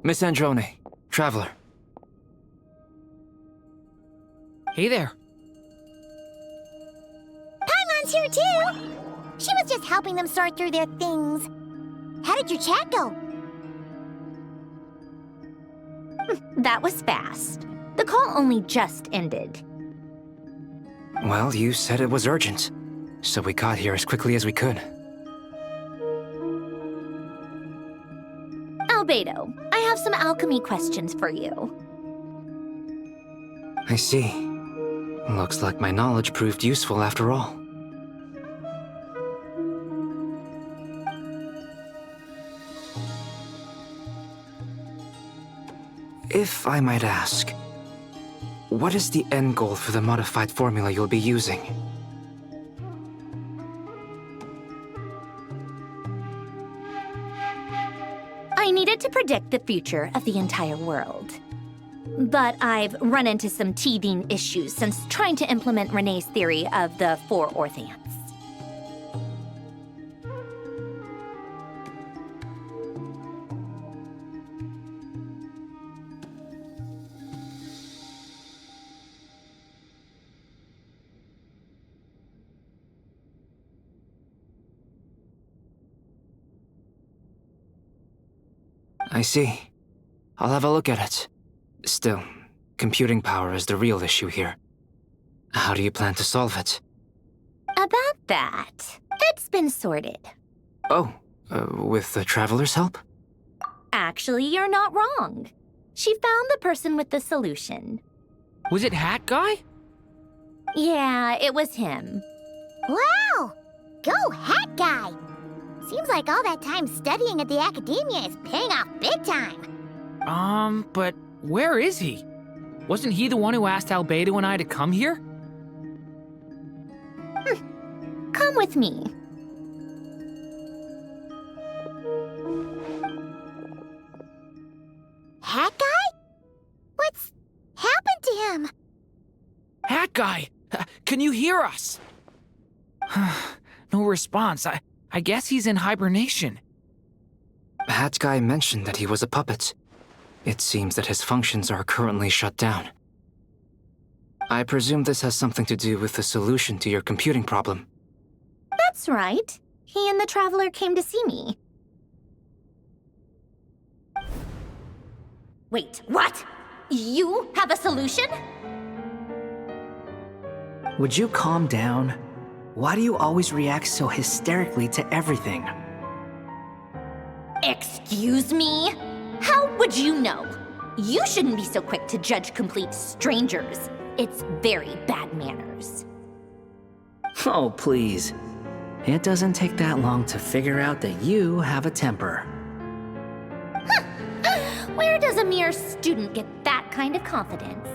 Miss Androne, traveler. Hey there. Paimon's here too. She was just helping them sort through their things. How did your chat go? That was fast. The call only just ended. Well, you said it was urgent, so we got here as quickly as we could. Albedo, I have some alchemy questions for you. I see. Looks like my knowledge proved useful after all. If I might ask, what is the end goal for the modified formula you'll be using? I needed to predict the future of the entire world. But I've run into some teething issues since trying to implement Renee's theory of the 4 orthants. I see. I'll have a look at it. Still, computing power is the real issue here. How do you plan to solve it? About that, it's been sorted. Oh, with the Traveler's help? Actually, you're not wrong. She found the person with the solution. Was it Hat Guy? Yeah, it was him. Wow! Go Hat Guy! Seems like all that time studying at the academia is paying off big time. But where is he? Wasn't he the one who asked Albedo and I to come here? Come with me. Hat Guy? What's happened to him? Hat Guy! Can you hear us? No response. I guess he's in hibernation. Hat Guy mentioned that he was a puppet. It seems that his functions are currently shut down. I presume this has something to do with the solution to your computing problem. That's right. He and the Traveler came to see me. Wait, what? You have a solution? Would you calm down? Why do you always react so hysterically to everything? Excuse me? How would you know? You shouldn't be so quick to judge complete strangers. It's very bad manners. Oh, please. It doesn't take that long to figure out that you have a temper. Where does a mere student get that kind of confidence?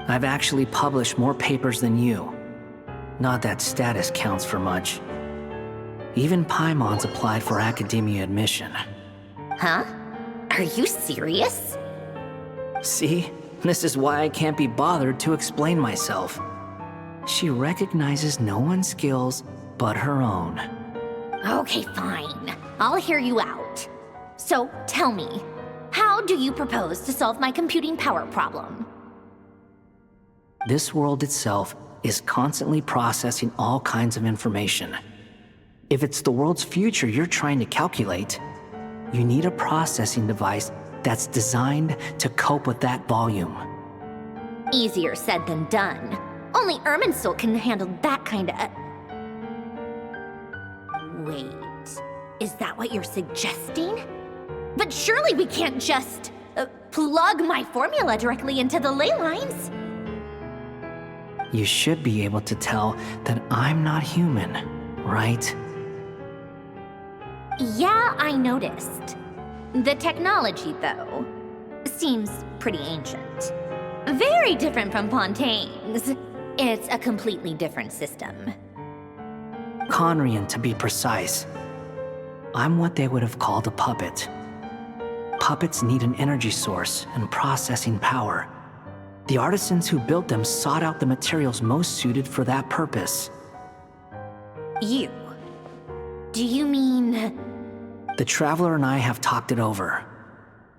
I've actually published more papers than you. Not that status counts for much. Even Paimon's applied for academia admission. Huh? Are you serious? See? This is why I can't be bothered to explain myself. She recognizes no one's skills but her own. Okay, fine. I'll hear you out. So, tell me, how do you propose to solve my computing power problem? This world itself is constantly processing all kinds of information. If it's the world's future you're trying to calculate, you need a processing device that's designed to cope with that volume. Easier said than done. Only Irminsul can handle that kind of... Wait, is that what you're suggesting? But surely we can't just plug my formula directly into the ley lines. You should be able to tell that I'm not human, right? Yeah, I noticed. The technology, though, seems pretty ancient. Very different from Fontaine's. It's a completely different system. Conrian, to be precise. I'm what they would have called a puppet. Puppets need an energy source and processing power. The artisans who built them sought out the materials most suited for that purpose. You? Do you mean... The Traveler and I have talked it over.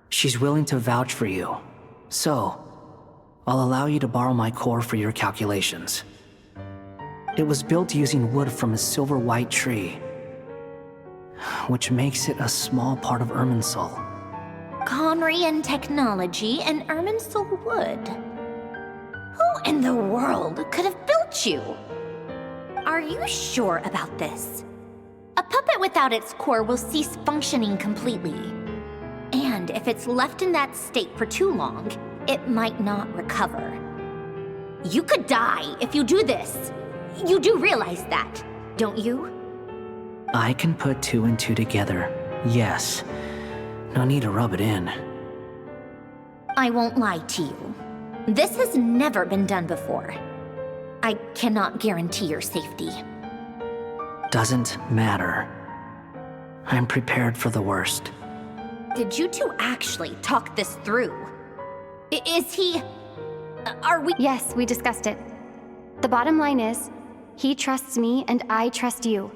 She's willing to vouch for you. So, I'll allow you to borrow my core for your calculations. It was built using wood from a silver-white tree, which makes it a small part of Irminsul. Conrian technology and Irminsul wood. Who in the world could have built you? Are you sure about this? A puppet without its core will cease functioning completely. And if it's left in that state for too long, it might not recover. You could die if you do this. You do realize that, don't you? I can put 2 and 2 together, yes. No need to rub it in. I won't lie to you. This has never been done before. I cannot guarantee your safety. Doesn't matter. I'm prepared for the worst. Did you two actually talk this through? Is he... Are we... Yes, we discussed it. The bottom line is, he trusts me and I trust you.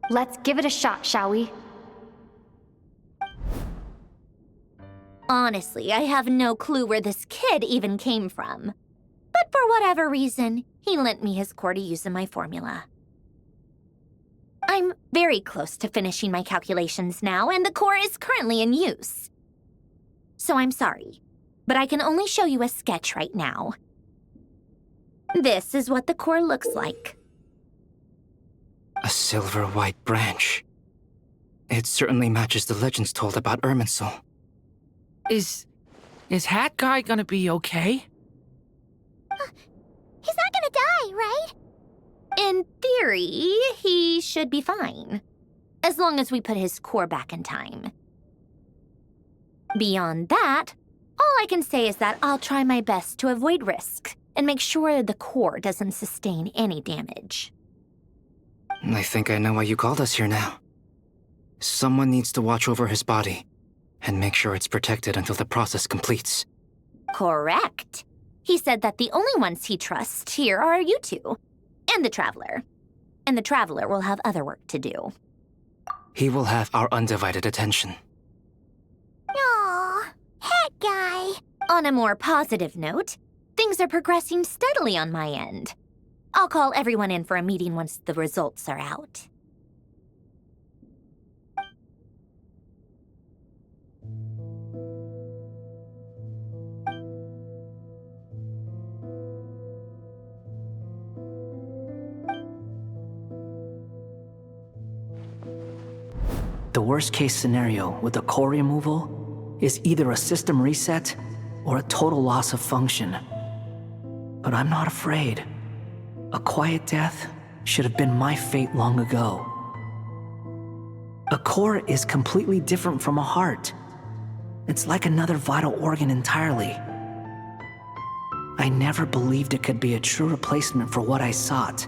Let's give it a shot, shall we? Honestly, I have no clue where this kid even came from. But for whatever reason, he lent me his core to use in my formula. I'm very close to finishing my calculations now, and the core is currently in use. So I'm sorry, but I can only show you a sketch right now. This is what the core looks like. A silver-white branch. It certainly matches the legends told about Irminsul. Is Hat Guy gonna be okay? He's not gonna die, right? In theory, he should be fine. As long as we put his core back in time. Beyond that, all I can say is that I'll try my best to avoid risk and make sure the core doesn't sustain any damage. I think I know why you called us here now. Someone needs to watch over his body and make sure it's protected until the process completes. Correct. He said that the only ones he trusts here are you two, and the Traveler. And the Traveler will have other work to do. He will have our undivided attention. Aw, Hat Guy. On a more positive note, things are progressing steadily on my end. I'll call everyone in for a meeting once the results are out. The worst-case scenario with the core removal is either a system reset or a total loss of function. But I'm not afraid. A quiet death should have been my fate long ago. A core is completely different from a heart. It's like another vital organ entirely. I never believed it could be a true replacement for what I sought.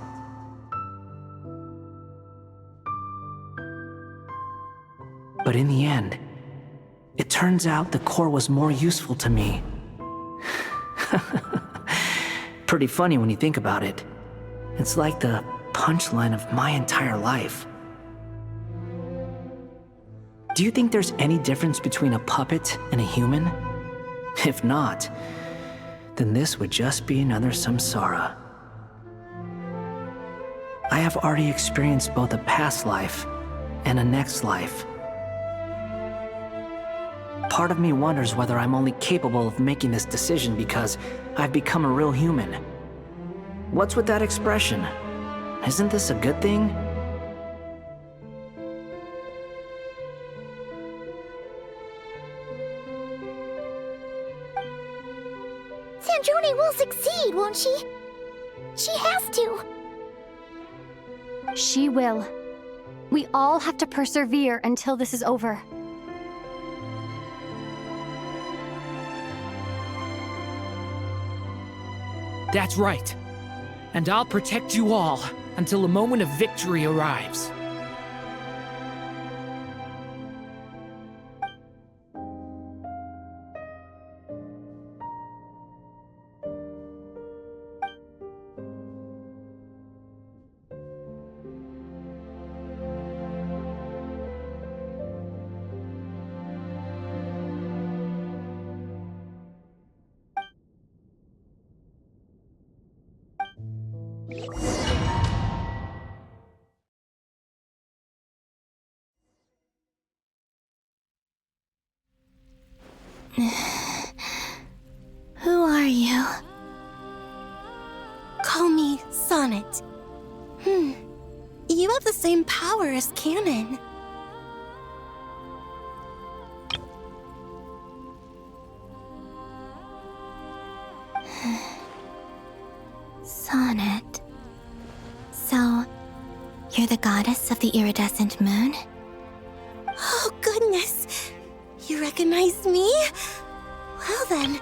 But in the end, it turns out the core was more useful to me. Pretty funny when you think about it. It's like the punchline of my entire life. Do you think there's any difference between a puppet and a human? If not, then this would just be another samsara. I have already experienced both a past life and a next life. Part of me wonders whether I'm only capable of making this decision because I've become a real human. What's with that expression? Isn't this a good thing? Sandrone will succeed, won't she? She has to. She will. We all have to persevere until this is over. That's right. And I'll protect you all until the moment of victory arrives. Who are you? Call me Sonnet. You have the same power as Canon. Sonnet. So, you're the goddess of the iridescent moon? Oh, goodness! You recognize me? Well then,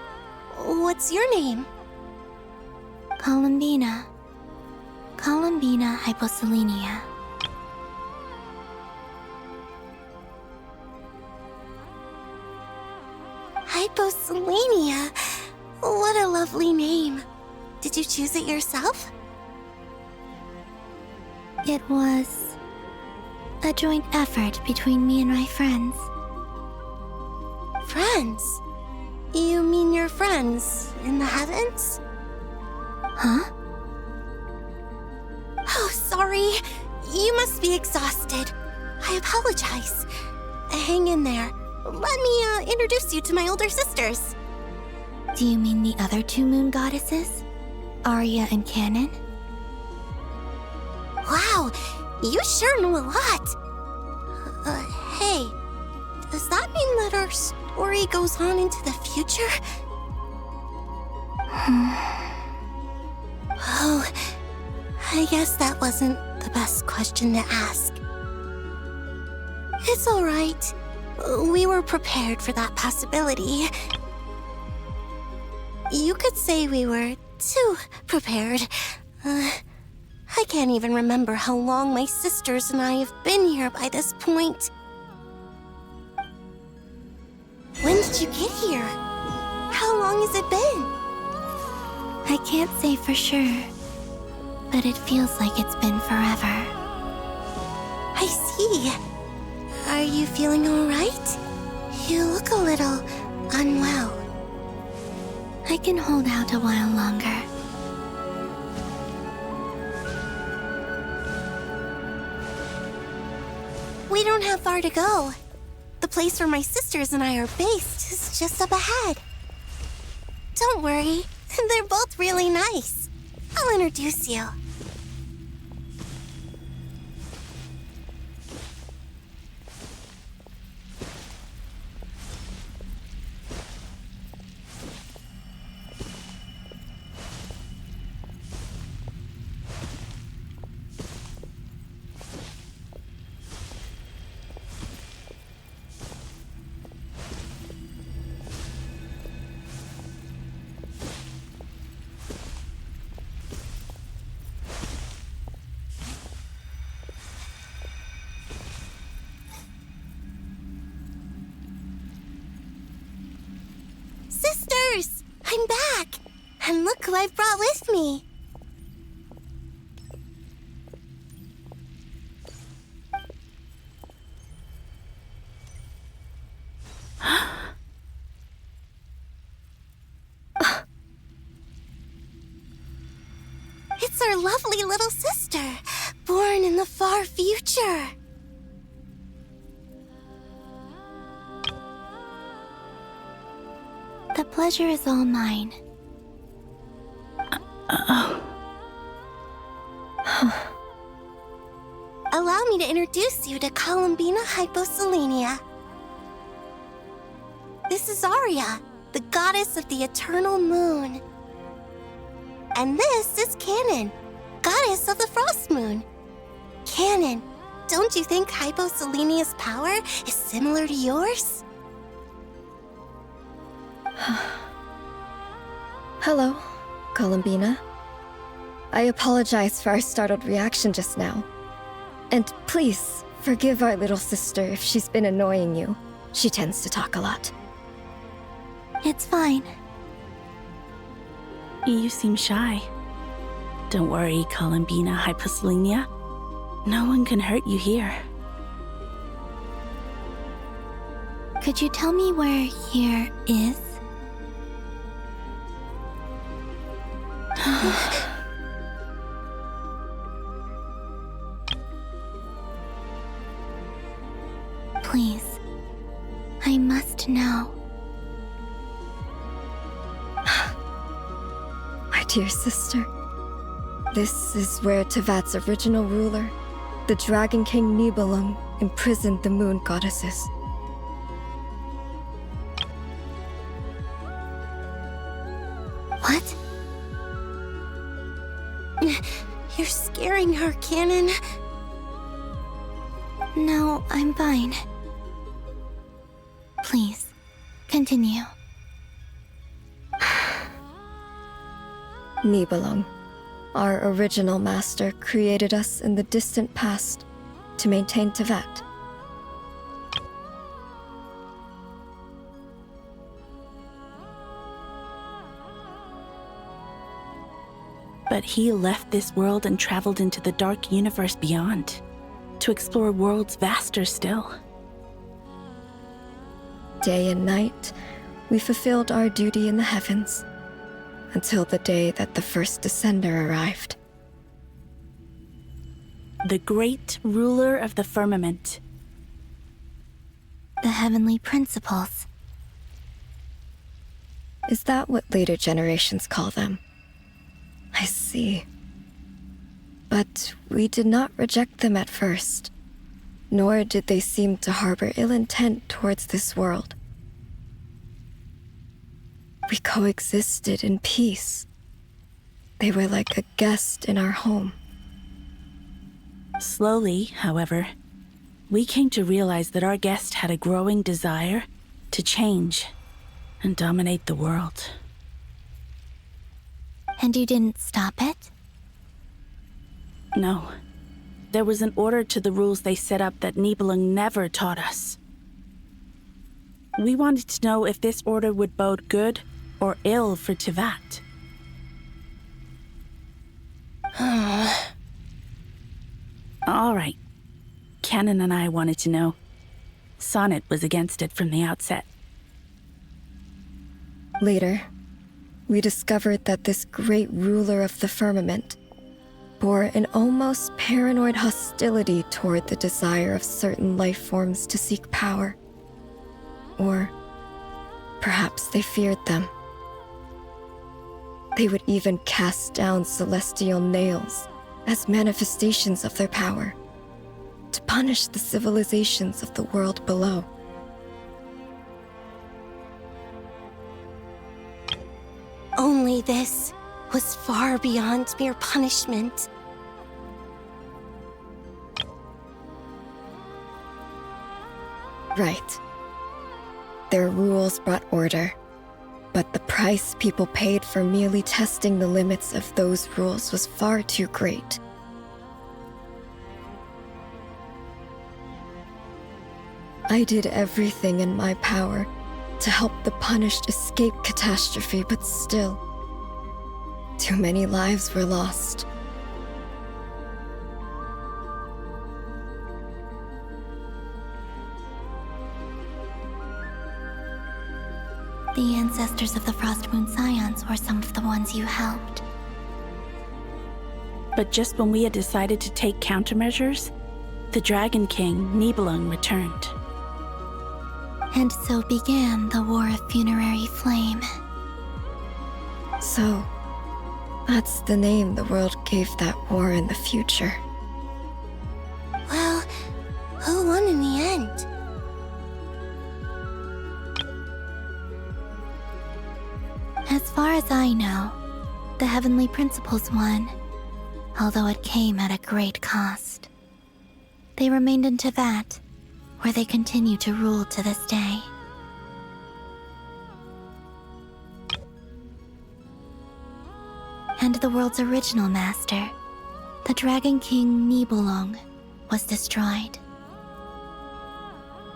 what's your name? Columbina. Columbina hyposelenia. Hyposelenia? What a lovely name. Did you choose it yourself? It was a joint effort between me and my friends. Friends? You mean your friends in the heavens? Huh? Oh, sorry. You must be exhausted. I apologize. Hang in there. Let me introduce you to my older sisters. Do you mean the other two moon goddesses? Arya and Canon? Wow, you sure know a lot. Hey, does that mean that our story goes on into the future? Oh, I guess that wasn't the best question to ask. It's all right. We were prepared for that possibility. You could say we were too prepared. I can't even remember how long my sisters and I have been here by this point. When did you get here? How long has it been? I can't say for sure, but it feels like it's been forever. I see. Are you feeling all right? You look a little unwell. I can hold out a while longer. We don't have far to go. The place where my sisters and I are based is just up ahead. Don't worry, they're both really nice. I'll introduce you. Sisters! I'm back! And look who I've brought with me! It's our lovely little sister, born in the far future. The pleasure is all mine. Allow me to introduce you to Columbina hyposelenia. This is Arya, the goddess of the eternal moon. And this is Canon, goddess of the frost moon. Canon, don't you think hyposelenia's power is similar to yours? Hello, Columbina. I apologize for our startled reaction just now. And please, forgive our little sister if she's been annoying you. She tends to talk a lot. It's fine. You seem shy. Don't worry, Columbina hyposelenia. No one can hurt you here. Could you tell me where here is? Please, I must know. dear sister. This is where Tevat's original ruler, the Dragon King Nibelung, imprisoned the moon goddesses. What? You're scaring her, Canon. No, I'm fine. Please, continue. Nibelung, our original master, created us in the distant past to maintain Tevat. But he left this world and traveled into the dark universe beyond, to explore worlds vaster still. Day and night, we fulfilled our duty in the heavens, until the day that the first descender arrived. The great ruler of the firmament. The heavenly principles. Is that what later generations call them? I see. But we did not reject them at first, nor did they seem to harbor ill intent towards this world. We coexisted in peace. They were like a guest in our home. Slowly, however, we came to realize that our guest had a growing desire to change and dominate the world. And you didn't stop it? No. There was an order to the rules they set up that Nibelung never taught us. We wanted to know if this order would bode good or ill for Tevat. All right. Canon and I wanted to know. Sonnet was against it from the outset. Later, we discovered that this great ruler of the firmament bore an almost paranoid hostility toward the desire of certain life forms to seek power. Or perhaps they feared them. They would even cast down celestial nails as manifestations of their power, to punish the civilizations of the world below. Only this was far beyond mere punishment. Right. Their rules brought order, but the price people paid for merely testing the limits of those rules was far too great. I did everything in my power to help the punished escape catastrophe, but still, too many lives were lost. The ancestors of the Frost Moon Scions were some of the ones you helped. But just when we had decided to take countermeasures, the Dragon King, Nibelung, returned. And so began the War of Funerary Flame. So, that's the name the world gave that war in the future. Well, who won in the end? As far as I know, the Heavenly Principles won, although it came at a great cost. They remained in Tevat, where they continue to rule to this day. And the world's original master, the Dragon King Nibelung, was destroyed.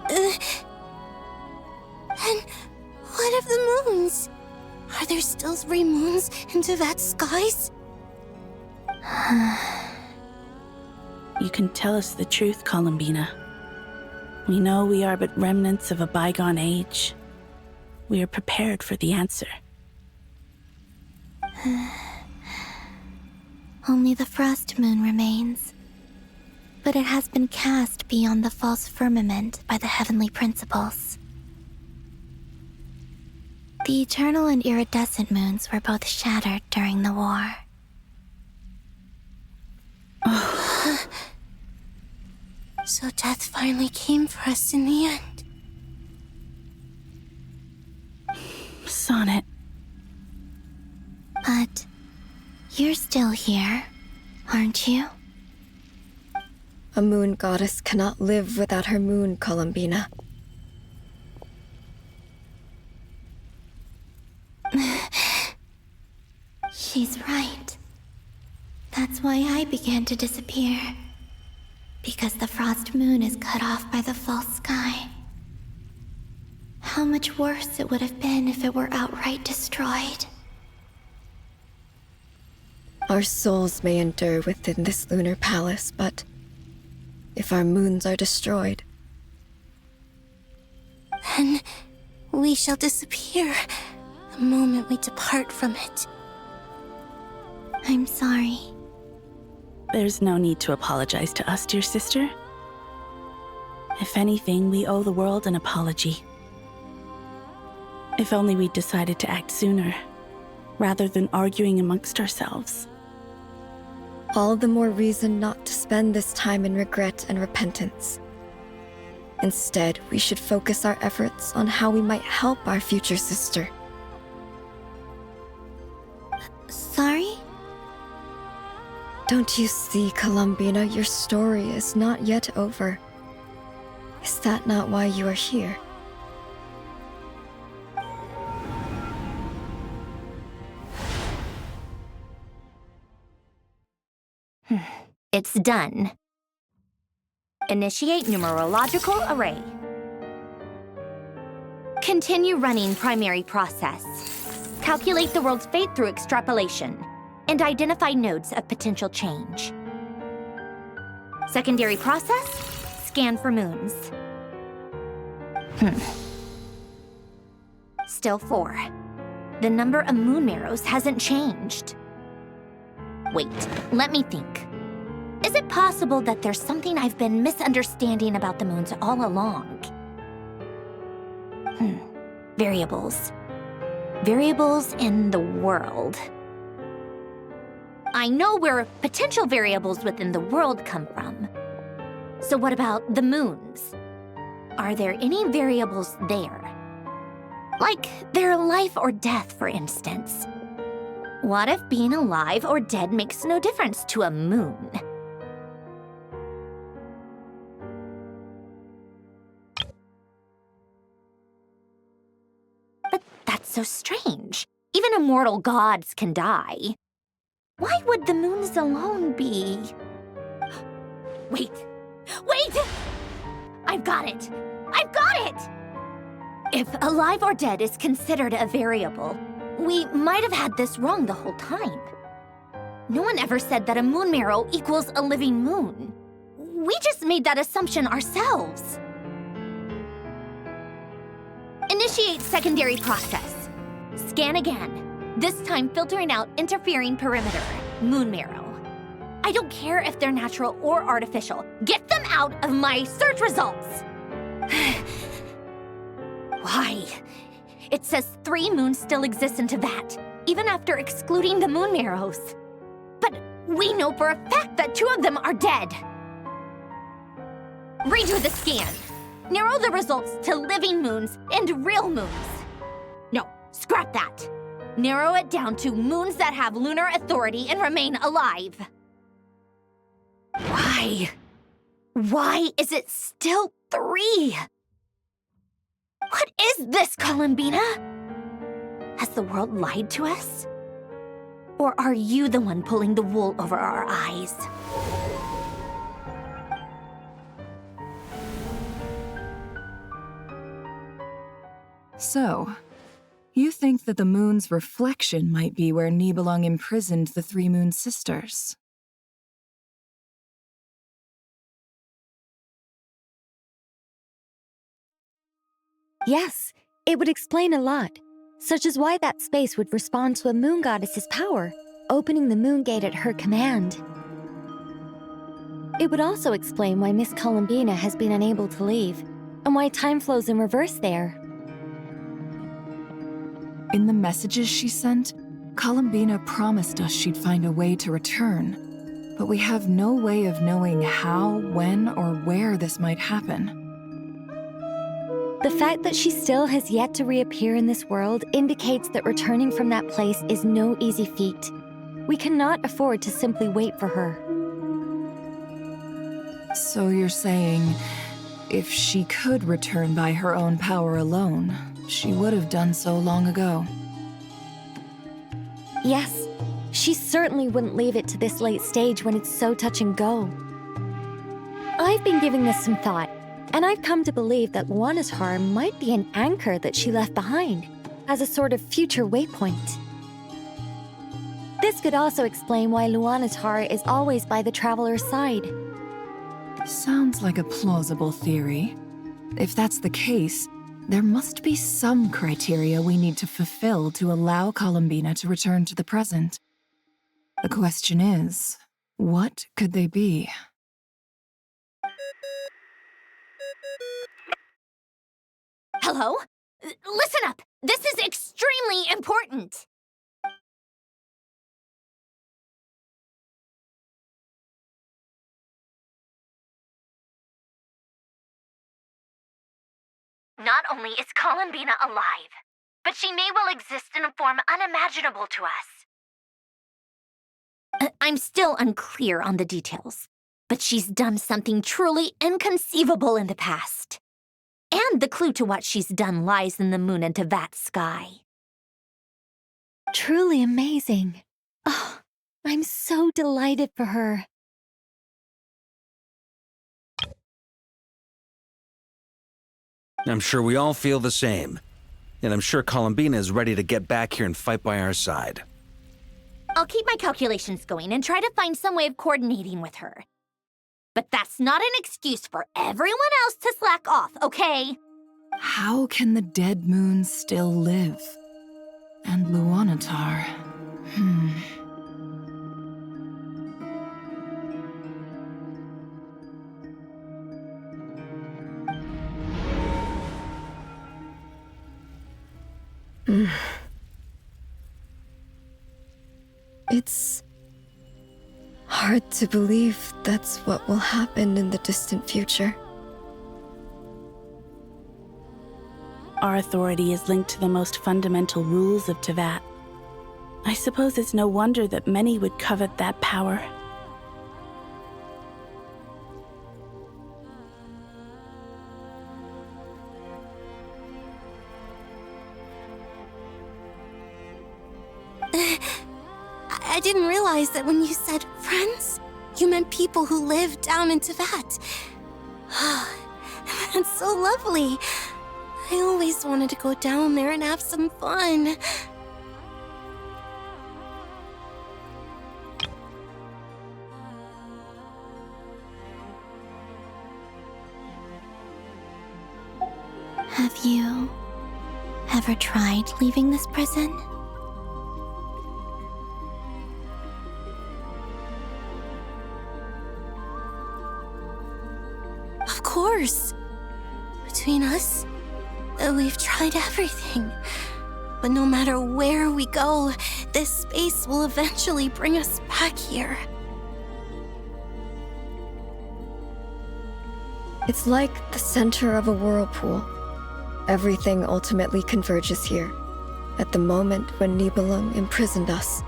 And what of the moons? Are there still 3 moons in Tevat's skies? You can tell us the truth, Columbina. We know we are but remnants of a bygone age. We are prepared for the answer. Only the Frost Moon remains. But it has been cast beyond the false firmament by the Heavenly Principles. The eternal and iridescent moons were both shattered during the war. So death finally came for us in the end. Sonnet. But you're still here, aren't you? A moon goddess cannot live without her moon, Columbina. She's right. That's why I began to disappear. Because the frost moon is cut off by the false sky. How much worse it would have been if it were outright destroyed. Our souls may endure within this lunar palace, but if our moons are destroyed, then we shall disappear the moment we depart from it. I'm sorry. There's no need to apologize to us, dear sister. If anything, we owe the world an apology. If only we'd decided to act sooner, rather than arguing amongst ourselves. all the more reason not to spend this time in regret and repentance. Instead, we should focus our efforts on how we might help our future sister. Sorry? Don't you see, Columbina, your story is not yet over. Is that not why you are here? It's done. Initiate numerological array. Continue running primary process. Calculate the world's fate through extrapolation, and identify nodes of potential change. Secondary process, scan for moons. Still 4. The number of moon marrows hasn't changed. Wait, let me think. Is it possible that there's something I've been misunderstanding about the moons all along? Variables. Variables in the world. I know where potential variables within the world come from. So what about the moons? Are there any variables there? Like their life or death, for instance. What if being alive or dead makes no difference to a moon? But that's so strange. Even immortal gods can die. Why would the moons alone be? Wait! Wait! I've got it! I've got it! If alive or dead is considered a variable, we might have had this wrong the whole time. No one ever said that a moon marrow equals a living moon. We just made that assumption ourselves. Initiate secondary process. Scan again, this time filtering out interfering perimeter, moon marrow. I don't care if they're natural or artificial. Get them out of my search results! Why? It says 3 moons still exist in Tibet, even after excluding the moon marrows. But we know for a fact that 2 of them are dead. Redo the scan. Narrow the results to living moons and real moons. No, scrap that. Narrow it down to moons that have lunar authority and remain alive. Why? Why is it still 3? What is this, Columbina? Has the world lied to us? Or are you the one pulling the wool over our eyes? So, you think that the moon's reflection might be where Nibelung imprisoned the 3 moon sisters? Yes, it would explain a lot, such as why that space would respond to a moon goddess's power, opening the moon gate at her command. It would also explain why Miss Columbina has been unable to leave, and why time flows in reverse there. In the messages she sent, Columbina promised us she'd find a way to return, but we have no way of knowing how, when, or where this might happen. The fact that she still has yet to reappear in this world indicates that returning from that place is no easy feat. We cannot afford to simply wait for her. So you're saying, if she could return by her own power alone, she would have done so long ago. Yes, she certainly wouldn't leave it to this late stage when it's so touch and go. I've been giving this some thought, and I've come to believe that Luanatar might be an anchor that she left behind, as a sort of future waypoint. This could also explain why Luanatar is always by the traveler's side. Sounds like a plausible theory. If that's the case, there must be some criteria we need to fulfill to allow Columbina to return to the present. The question is, what could they be? Hello? Listen up! This is extremely important! Not only is Columbina alive, but she may well exist in a form unimaginable to us. I'm still unclear on the details, but she's done something truly inconceivable in the past. And the clue to what she's done lies in the moon and Tevat's sky. Truly amazing. Oh, I'm so delighted for her. I'm sure we all feel the same. And I'm sure Columbina is ready to get back here and fight by our side. I'll keep my calculations going and try to find some way of coordinating with her. But that's not an excuse for everyone else to slack off, okay? How can the dead moon still live? And Luanatar... It's hard to believe that's what will happen in the distant future. Our authority is linked to the most fundamental rules of Tevat. I suppose it's no wonder that many would covet that power. I didn't realize that when you said friends, you meant people who live down in Tevat. That's so lovely. I always wanted to go down there and have some fun. Have you ever tried leaving this prison? Of course. Between us, we've tried everything. But no matter where we go, this space will eventually bring us back here. It's like the center of a whirlpool. Everything ultimately converges here, at the moment when Nibelung imprisoned us.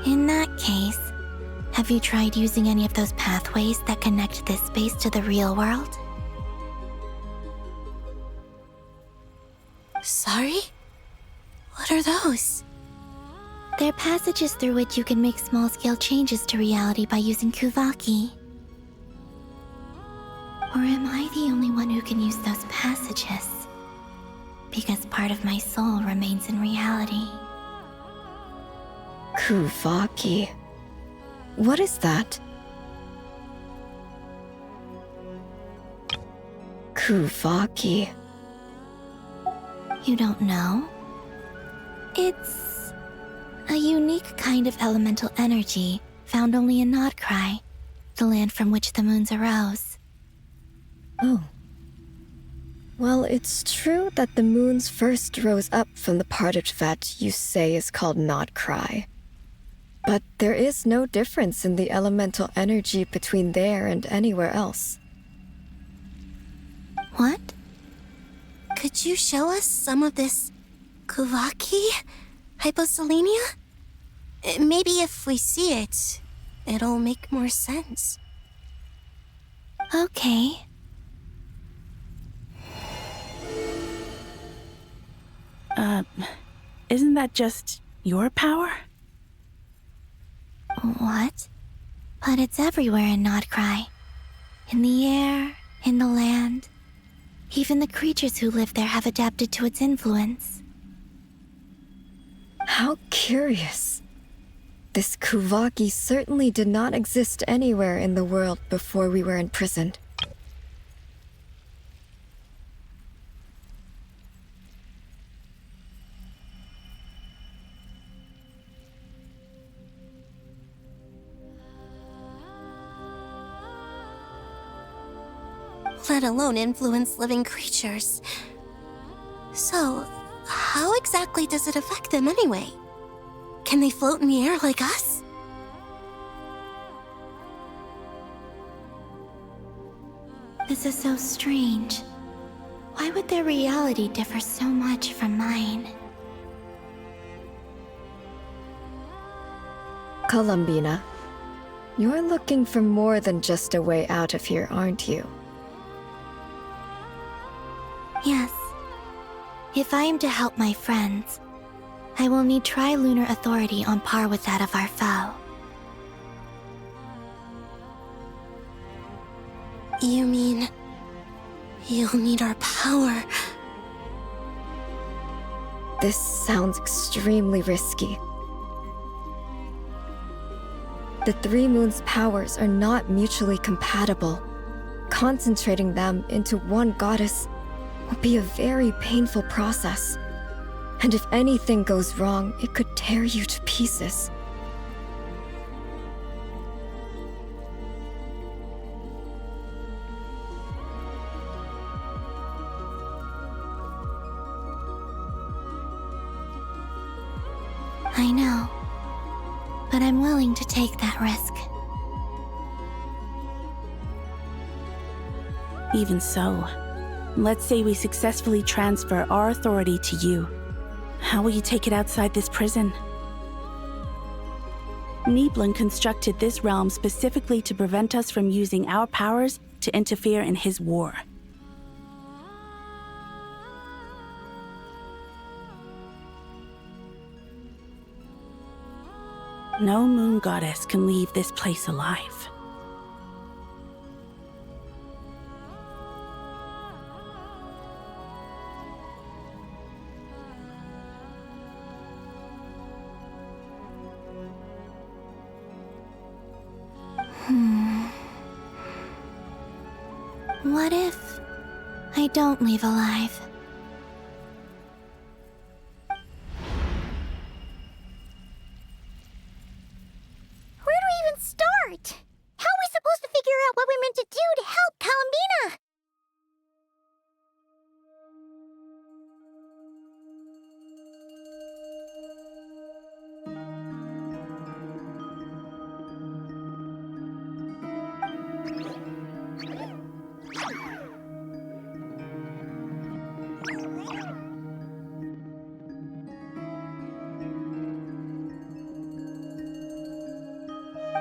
In that case, have you tried using any of those pathways that connect this space to the real world? Sorry? What are those? They're passages through which you can make small-scale changes to reality by using Kuvaki. Or am I the only one who can use those passages? Because part of my soul remains in reality. Kuvaki. What is that? Kuvaki. You don't know? It's a unique kind of elemental energy found only in Nod-Krai, the land from which the moons arose. Oh. Well, it's true that the moons first rose up from the part of that you say is called Nod-Krai. But there is no difference in the elemental energy between there and anywhere else. What? Could you show us some of this Kuvaki hyposelenia? Maybe if we see it, it'll make more sense. Okay. Isn't that just your power? What? But it's everywhere in Nod-Krai. In the air, in the land. Even the creatures who live there have adapted to its influence. How curious. This Kuvaki certainly did not exist anywhere in the world before we were imprisoned. Let alone influence living creatures. So, how exactly does it affect them anyway? Can they float in the air like us? This is so strange. Why would their reality differ so much from mine? Columbina, you're looking for more than just a way out of here, aren't you? Yes. If I am to help my friends, I will need tri-lunar authority on par with that of our foe. You mean... you'll need our power? This sounds extremely risky. The Three Moons' powers are not mutually compatible. Concentrating them into one goddess will be a very painful process. And if anything goes wrong, it could tear you to pieces. I know, but I'm willing to take that risk. Even so, let's say we successfully transfer our authority to you. How will you take it outside this prison? Nibelung constructed this realm specifically to prevent us from using our powers to interfere in his war. No moon goddess can leave this place alive. What if I don't leave alive? Where do we even start? How are we supposed to figure out what we're meant to do to help Columbina?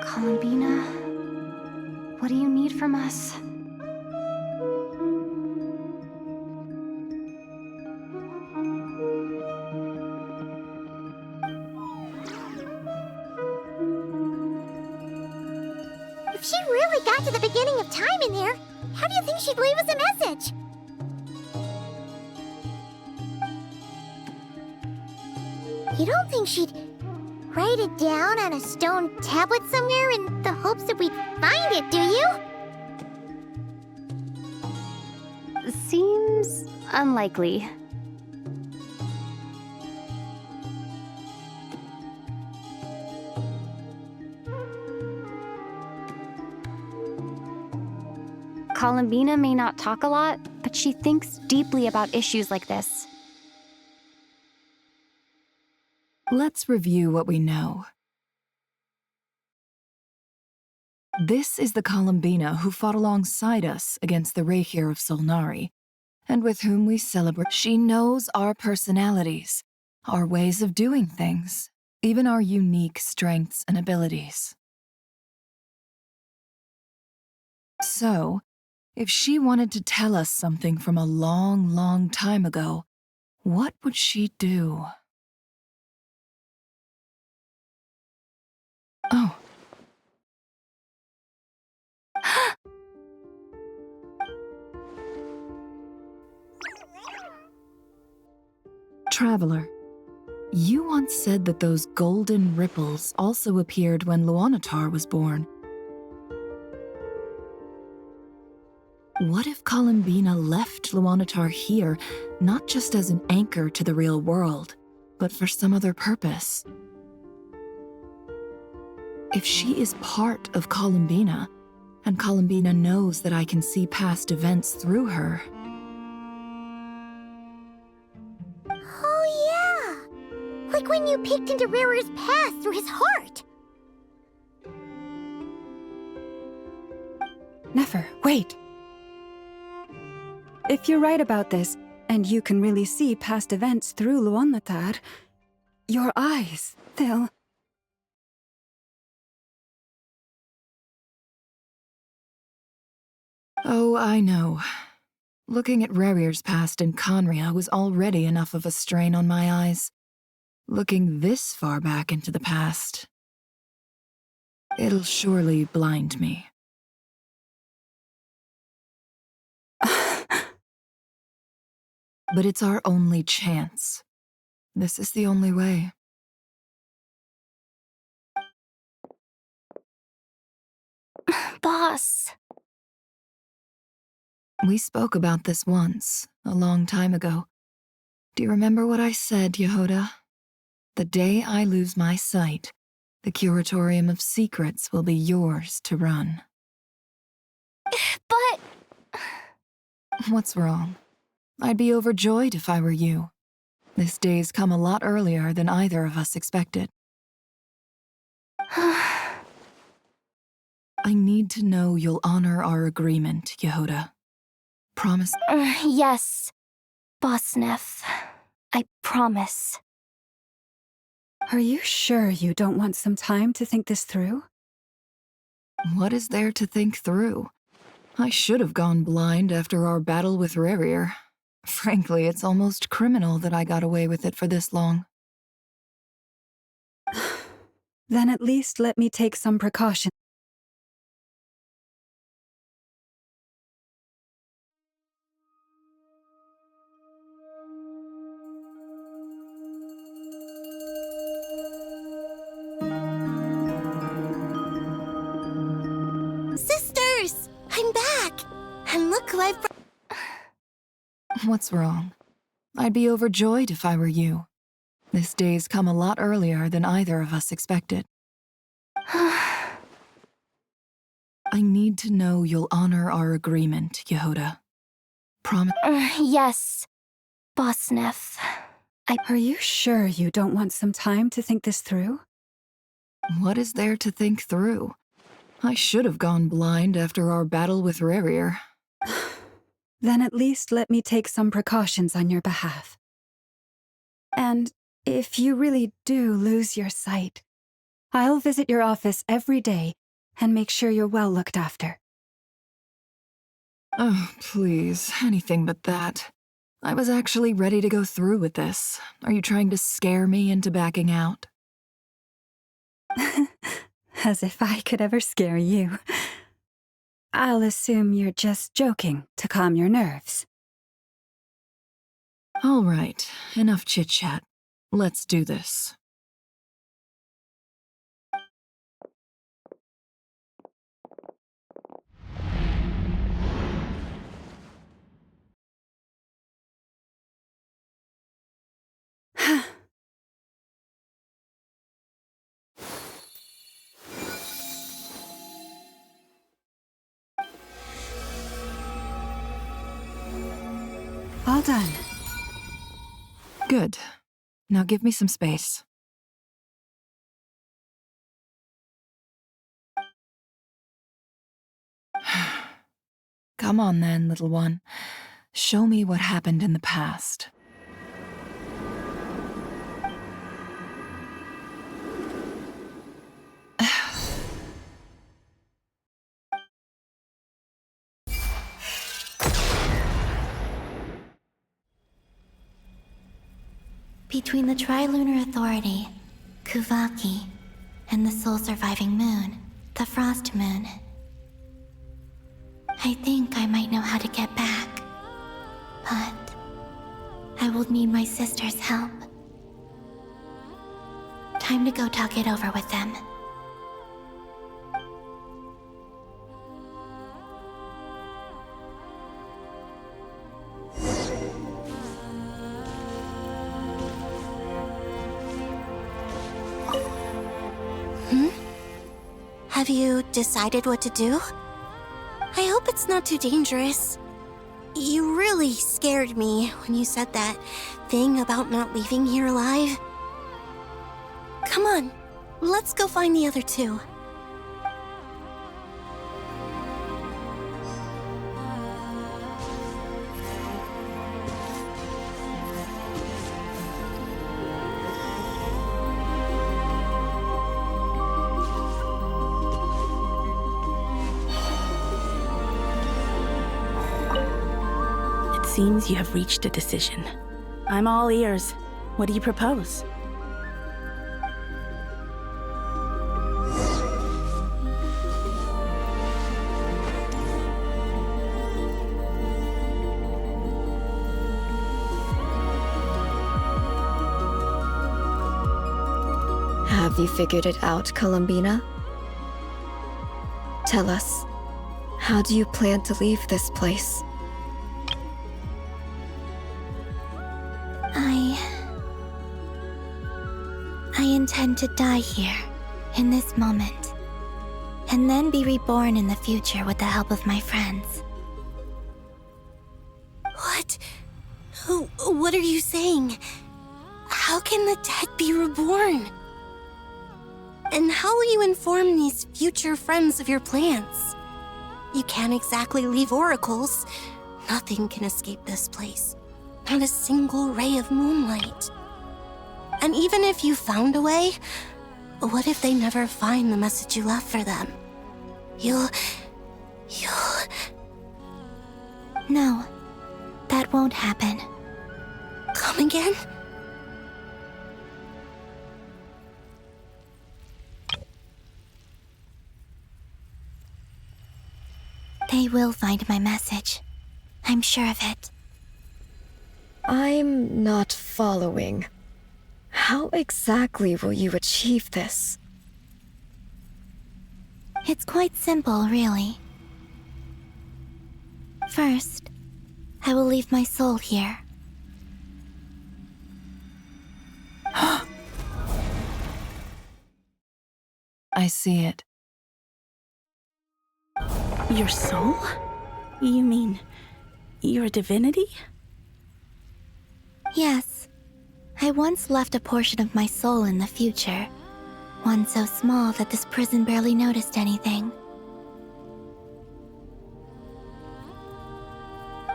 Columbina, what do you need from us? If she really got to the beginning of time in there, how do you think she'd leave us a message? You don't think she'd write it down on a stone tablet somewhere in the hopes that we'd find it, do you? Seems unlikely. Columbina may not talk a lot, but she thinks deeply about issues like this. Let's review what we know. This is the Columbina who fought alongside us against the Reikir of Solnari, and with whom we celebrate. She knows our personalities, our ways of doing things, even our unique strengths and abilities. So, if she wanted to tell us something from a long, long time ago, what would she do? Oh. Traveler, you once said that those golden ripples also appeared when Luanatar was born. What if Columbina left Luanatar here, not just as an anchor to the real world, but for some other purpose? If she is part of Columbina, and Columbina knows that I can see past events through her. Oh yeah! Like when you peeked into Rarer's past through his heart! Nefer, wait! If you're right about this, and you can really see past events through Luanatar, your eyes, they'll... Oh, I know. Looking at Rerir's past in Conria was already enough of a strain on my eyes. Looking this far back into the past, it'll surely blind me. But it's our only chance. This is the only way. Boss. We spoke about this once, a long time ago. Do you remember what I said, Yehoda? The day I lose my sight, the Curatorium of Secrets will be yours to run. But... What's wrong? I'd be overjoyed if I were you. This day's come a lot earlier than either of us expected. I need to know you'll honor our agreement, Yehoda. Promise? Yes, Boss Neff. I promise. Are you sure you don't want some time to think this through? What is there to think through? I should have gone blind after our battle with Rerir. Frankly, it's almost criminal that I got away with it for this long. Then at least let me take some precautions. Sisters! I'm back! And look who I've brought. What's wrong? I'd be overjoyed if I were you. This day's come a lot earlier than either of us expected. I need to know you'll honor our agreement, Yehoda. Promise? Yes, Boss Neff. Are you sure you don't want some time to think this through? What is there to think through? I should have gone blind after our battle with Rerir. Then at least let me take some precautions on your behalf. And if you really do lose your sight, I'll visit your office every day and make sure you're well looked after. Oh, please, anything but that. I was actually ready to go through with this. Are you trying to scare me into backing out? As if I could ever scare you. I'll assume you're just joking to calm your nerves. All right, enough chit-chat. Let's do this. Well done. Good. Now give me some space. Come on then, little one. Show me what happened in the past. Between the Trilunar Authority, Kuvaki, and the soul-surviving moon, the Frost Moon, I think I might know how to get back. But I will need my sister's help. Time to go talk it over with them. Have you decided what to do? I hope it's not too dangerous. You really scared me when you said that thing about not leaving here alive. Come on, let's go find the other two. Seems you have reached a decision. I'm all ears. What do you propose? Have you figured it out, Columbina? Tell us, how do you plan to leave this place? I intend to die here, in this moment, and then be reborn in the future with the help of my friends. What? What are you saying? How can the dead be reborn? And how will you inform these future friends of your plans? You can't exactly leave oracles. Nothing can escape this place. Not a single ray of moonlight. And even if you found a way, what if they never find the message you left for them? You'll... No, that won't happen. Come again? They will find my message. I'm sure of it. I'm not following. How exactly will you achieve this? It's quite simple, really. First, I will leave my soul here. I see it. Your soul? You mean your divinity? Yes. I once left a portion of my soul in the future. One so small that this prison barely noticed anything.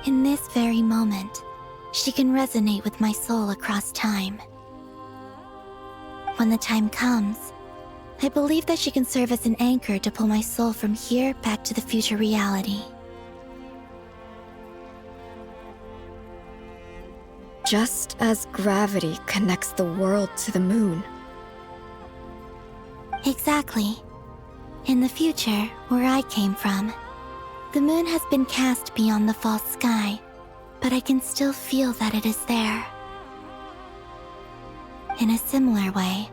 In this very moment, she can resonate with my soul across time. When the time comes, I believe that she can serve as an anchor to pull my soul from here back to the future reality. Just as gravity connects the world to the moon. Exactly. In the future, where I came from, the moon has been cast beyond the false sky, but I can still feel that it is there. In a similar way,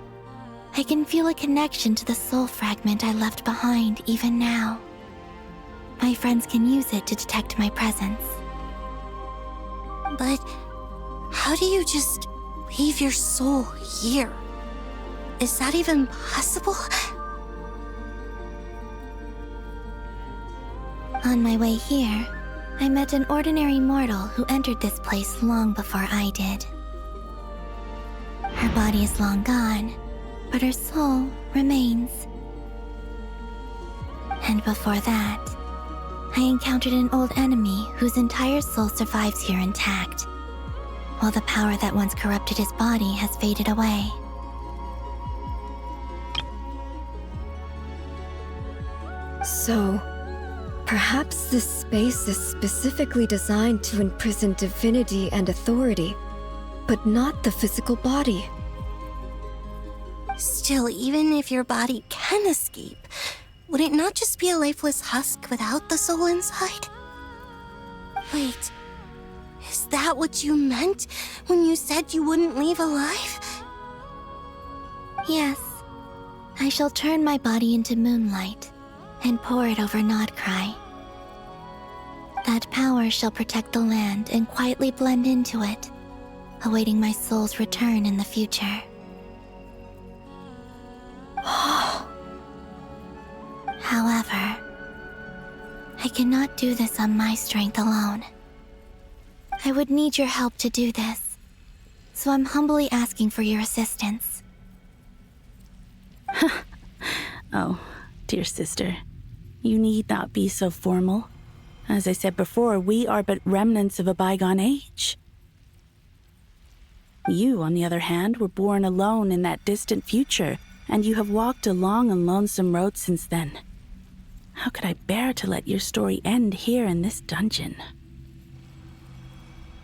I can feel a connection to the soul fragment I left behind even now. My friends can use it to detect my presence. But how do you just leave your soul here? Is that even possible? On my way here, I met an ordinary mortal who entered this place long before I did. Her body is long gone, but her soul remains. And before that, I encountered an old enemy whose entire soul survives here intact, while the power that once corrupted his body has faded away. So, perhaps this space is specifically designed to imprison divinity and authority, but not the physical body. Still, even if your body can escape, would it not just be a lifeless husk without the soul inside? Wait, is that what you meant when you said you wouldn't leave alive? Yes. I shall turn my body into moonlight and pour it over Nod-Krai. That power shall protect the land and quietly blend into it, awaiting my soul's return in the future. However, I cannot do this on my strength alone. I would need your help to do this, so I'm humbly asking for your assistance. Oh, dear sister, you need not be so formal. As I said before, we are but remnants of a bygone age. You, on the other hand, were born alone in that distant future, and you have walked a long and lonesome road since then. How could I bear to let your story end here in this dungeon?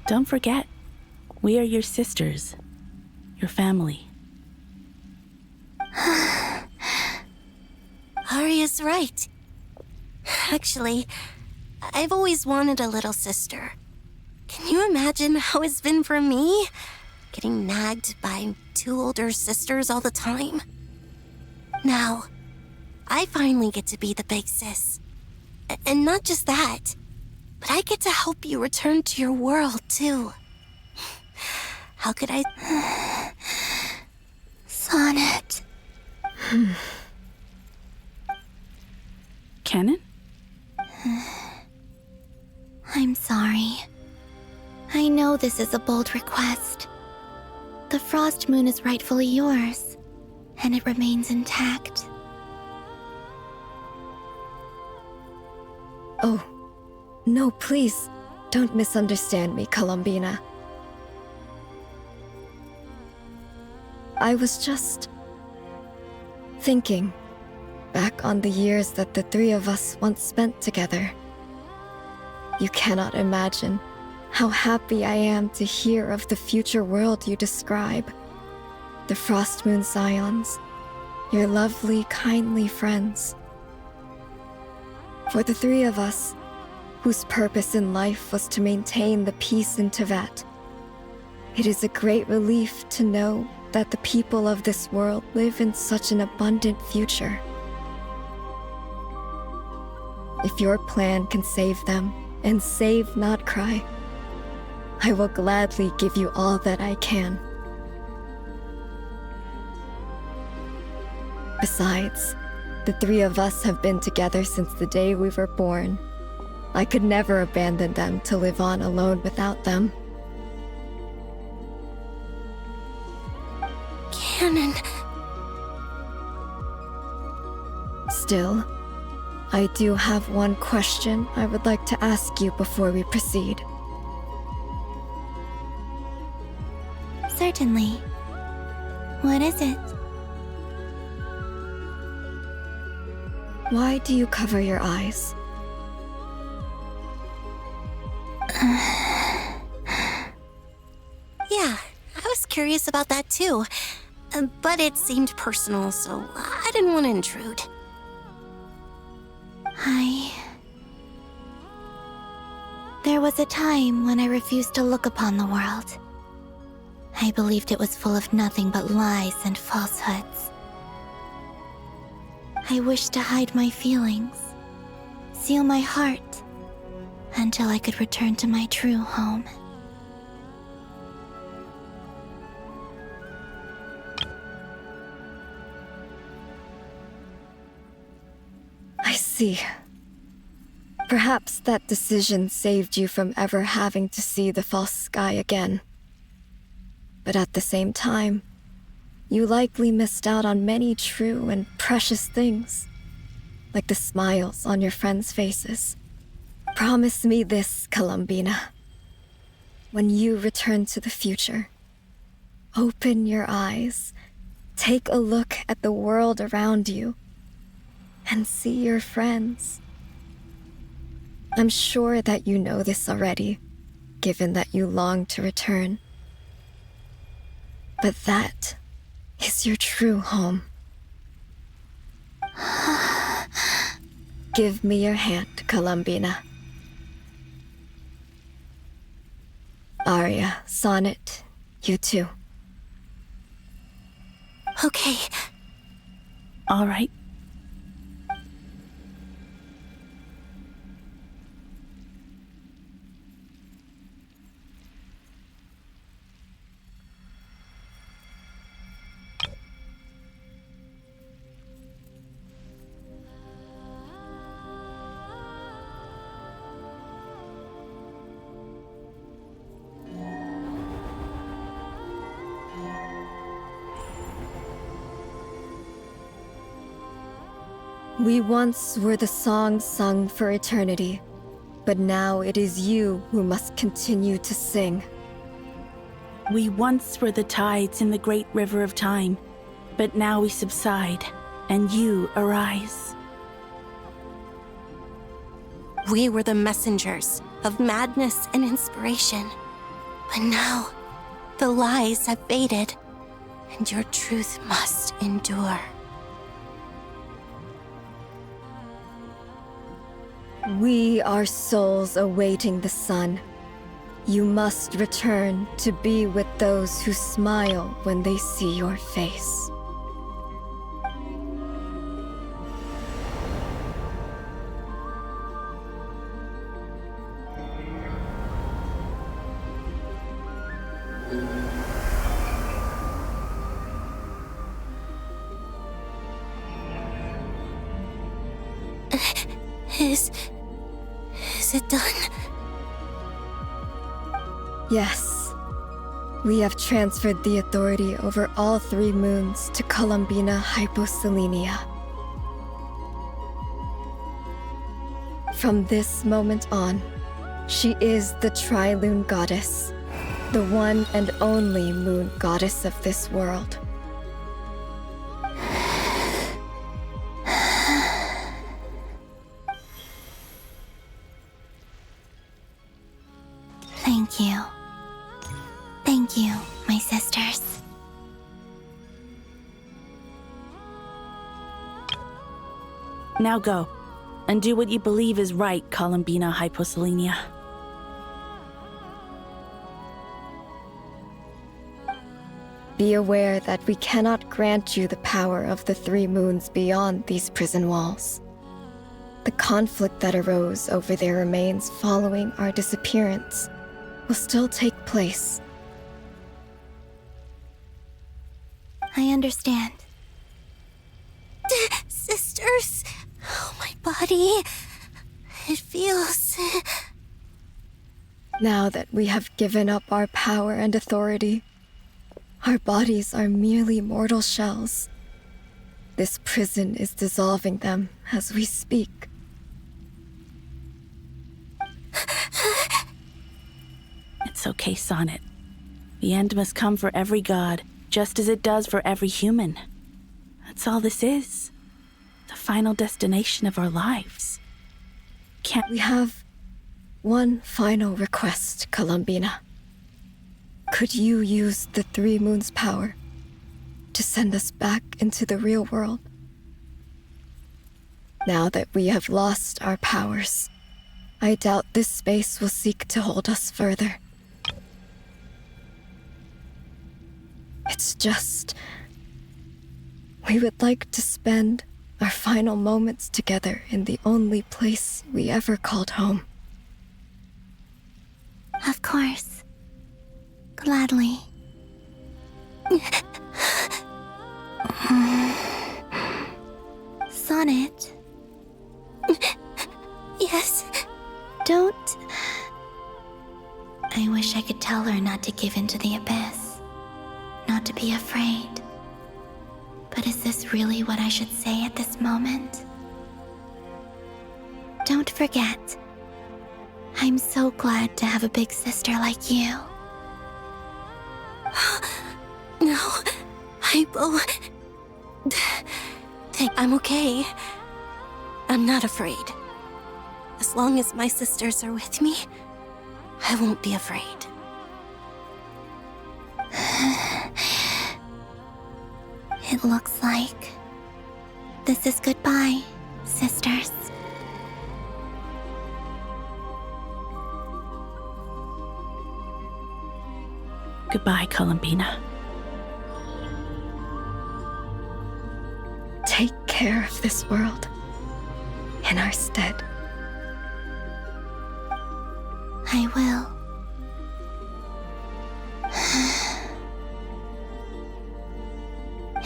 Don't forget, we are your sisters, your family. Arya's right. Actually, I've always wanted a little sister. Can you imagine how it's been for me? Getting nagged by two older sisters all the time. Now, I finally get to be the big sis. And not just that, but I get to help you return to your world, too. How could I... Sonnet. Canon? I'm sorry. I know this is a bold request. The Frost Moon is rightfully yours, and it remains intact. Oh, no, please, don't misunderstand me, Columbina. I was just thinking back on the years that the three of us once spent together. You cannot imagine how happy I am to hear of the future world you describe. The Frost Moon Scions, your lovely, kindly friends. For the three of us, whose purpose in life was to maintain the peace in Teyvat, it is a great relief to know that the people of this world live in such an abundant future. If your plan can save them and save Nod-Krai, I will gladly give you all that I can. Besides, the three of us have been together since the day we were born. I could never abandon them to live on alone without them. Canon. Still, I do have one question I would like to ask you before we proceed. Certainly. What is it? Why do you cover your eyes? Yeah, I was curious about that too. But it seemed personal, so I didn't want to intrude. There was a time when I refused to look upon the world. I believed it was full of nothing but lies and falsehoods. I wished to hide my feelings, seal my heart, until I could return to my true home. I see. Perhaps that decision saved you from ever having to see the false sky again. But at the same time, you likely missed out on many true and precious things, like the smiles on your friends' faces. Promise me this, Columbina. When you return to the future, open your eyes, take a look at the world around you, and see your friends. I'm sure that you know this already, given that you long to return. But that is your true home. Give me your hand, Columbina. Aria, Sonnet, you too. Okay. All right. We once were the songs sung for eternity, but now it is you who must continue to sing. We once were the tides in the great river of time, but now we subside, and you arise. We were the messengers of madness and inspiration, but now the lies have faded, and your truth must endure. We are souls awaiting the sun. You must return to be with those who smile when they see your face. Is it done? Yes. We have transferred the authority over all 3 moons to Columbina Hyposelenia. From this moment on, she is the Tri-Lune Goddess, the one and only moon goddess of this world. Thank you. Thank you, my sisters. Now go, and do what you believe is right, Columbina Hyposelenia. Be aware that we cannot grant you the power of the 3 moons beyond these prison walls. The conflict that arose over their remains following our disappearance will still take place. I understand. Sisters, oh, my body. It feels... Now that we have given up our power and authority, our bodies are merely mortal shells. This prison is dissolving them as we speak. It's okay, Sonnet. The end must come for every god, just as it does for every human. That's all this is. The final destination of our lives. We have one final request, Columbina. Could you use the 3 moons' power to send us back into the real world? Now that we have lost our powers, I doubt this space will seek to hold us further. It's just... we would like to spend our final moments together in the only place we ever called home. Of course. Gladly. Sonnet? Yes? Don't... I wish I could tell her not to give in to the abyss. Not to be afraid. But is this really what I should say at this moment? Don't forget. I'm so glad to have a big sister like you. No, I'm okay. I'm not afraid. As long as my sisters are with me, I won't be afraid. It looks like this is goodbye, sisters. Goodbye, Columbina. Take care of this world in our stead. I will.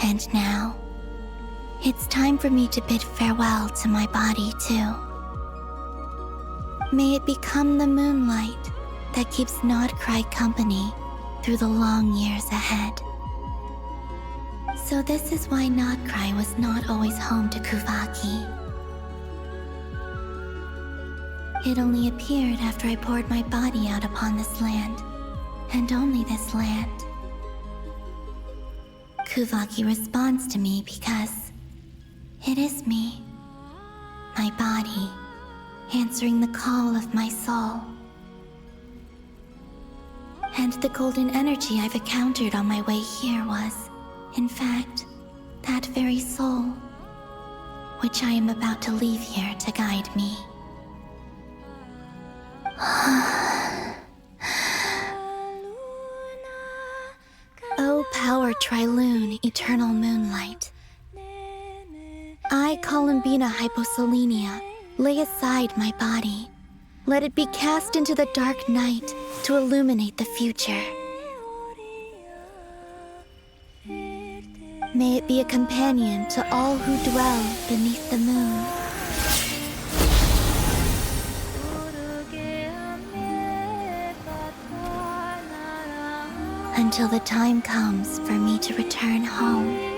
And now, it's time for me to bid farewell to my body, too. May it become the moonlight that keeps Nod-Krai company through the long years ahead. So this is why Nod-Krai was not always home to Kuvaki. It only appeared after I poured my body out upon this land, and only this land. Kuvaki responds to me because it is me, my body, answering the call of my soul. And the golden energy I've encountered on my way here was, in fact, that very soul, which I am about to leave here to guide me. O power Triloon, eternal moonlight. I, Columbina Hyposelenia, lay aside my body. Let it be cast into the dark night to illuminate the future. May it be a companion to all who dwell beneath the moon. Until the time comes for me to return home.